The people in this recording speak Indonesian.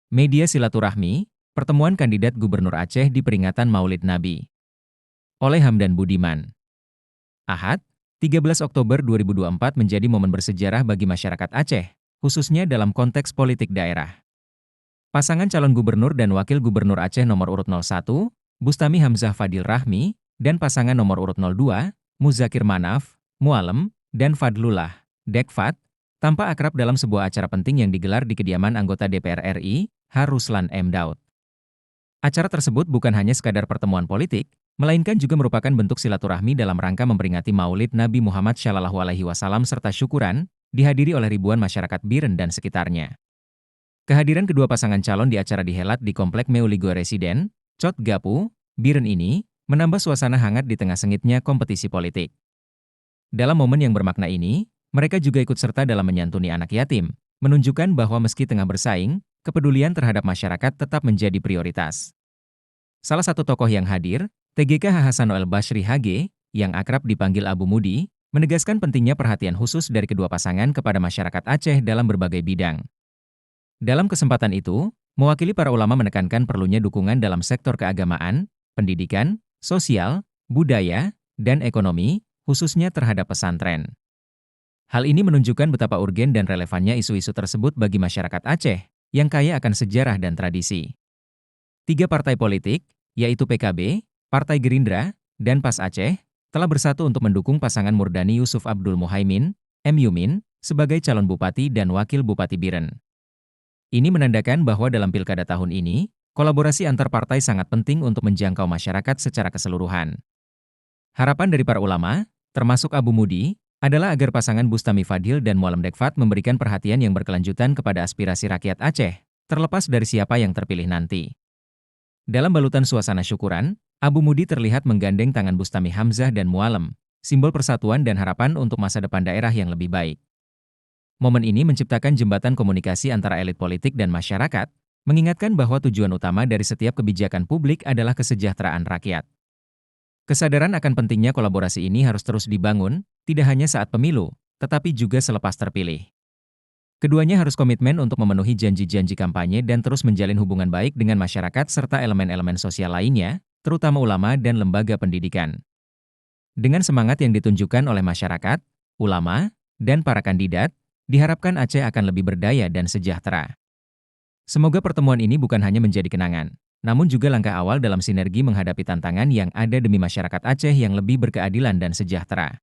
Media silaturahmi, pertemuan kandidat Gubernur Aceh di peringatan Maulid Nabi. Oleh Hamdan Budiman. Ahad, 13 Oktober 2024 menjadi momen bersejarah bagi masyarakat Aceh, khususnya dalam konteks politik daerah. Pasangan calon gubernur dan wakil gubernur Aceh nomor urut 01, Bustami Hamzah Fadil Rahmi, dan pasangan nomor urut 02, Muzakir Manaf, Mualem, dan Fadlullah, Dekfat, tampak akrab dalam sebuah acara penting yang digelar di kediaman anggota DPR RI, Ruslan M. Daud. Acara tersebut bukan hanya sekadar pertemuan politik, melainkan juga merupakan bentuk silaturahmi dalam rangka memperingati Maulid Nabi Muhammad SAW serta syukuran, dihadiri oleh ribuan masyarakat Biren dan sekitarnya. Kehadiran kedua pasangan calon di acara dihelat di Komplek Meuligo Residen, Cot Gapu, Biren ini, menambah suasana hangat di tengah sengitnya kompetisi politik. Dalam momen yang bermakna ini, mereka juga ikut serta dalam menyantuni anak yatim, menunjukkan bahwa meski tengah bersaing, kepedulian terhadap masyarakat tetap menjadi prioritas. Salah satu tokoh yang hadir, TGK Hasan Noel Bashri HG, yang akrab dipanggil Abu Mudi, menegaskan pentingnya perhatian khusus dari kedua pasangan kepada masyarakat Aceh dalam berbagai bidang. Dalam kesempatan itu, mewakili para ulama menekankan perlunya dukungan dalam sektor keagamaan, pendidikan, sosial, budaya, dan ekonomi, khususnya terhadap pesantren. Hal ini menunjukkan betapa urgen dan relevannya isu-isu tersebut bagi masyarakat Aceh, yang kaya akan sejarah dan tradisi. Tiga partai politik, yaitu PKB, Partai Gerindra, dan PAS Aceh, telah bersatu untuk mendukung pasangan Murdani Yusuf Abdul Muhaimin, M. Yumin, sebagai calon bupati dan wakil bupati Biren. Ini menandakan bahwa dalam pilkada tahun ini, kolaborasi antar partai sangat penting untuk menjangkau masyarakat secara keseluruhan. Harapan dari para ulama, termasuk Abu Mudi, adalah agar pasangan Bustami Fadil dan Mualem Dekfat memberikan perhatian yang berkelanjutan kepada aspirasi rakyat Aceh, terlepas dari siapa yang terpilih nanti. Dalam balutan suasana syukuran, Abu Mudi terlihat menggandeng tangan Bustami Hamzah dan Mualem, simbol persatuan dan harapan untuk masa depan daerah yang lebih baik. Momen ini menciptakan jembatan komunikasi antara elit politik dan masyarakat, mengingatkan bahwa tujuan utama dari setiap kebijakan publik adalah kesejahteraan rakyat. Kesadaran akan pentingnya kolaborasi ini harus terus dibangun, tidak hanya saat pemilu, tetapi juga selepas terpilih. Keduanya harus komitmen untuk memenuhi janji-janji kampanye dan terus menjalin hubungan baik dengan masyarakat serta elemen-elemen sosial lainnya, terutama ulama dan lembaga pendidikan. Dengan semangat yang ditunjukkan oleh masyarakat, ulama, dan para kandidat, diharapkan Aceh akan lebih berdaya dan sejahtera. Semoga pertemuan ini bukan hanya menjadi kenangan, namun juga langkah awal dalam sinergi menghadapi tantangan yang ada demi masyarakat Aceh yang lebih berkeadilan dan sejahtera.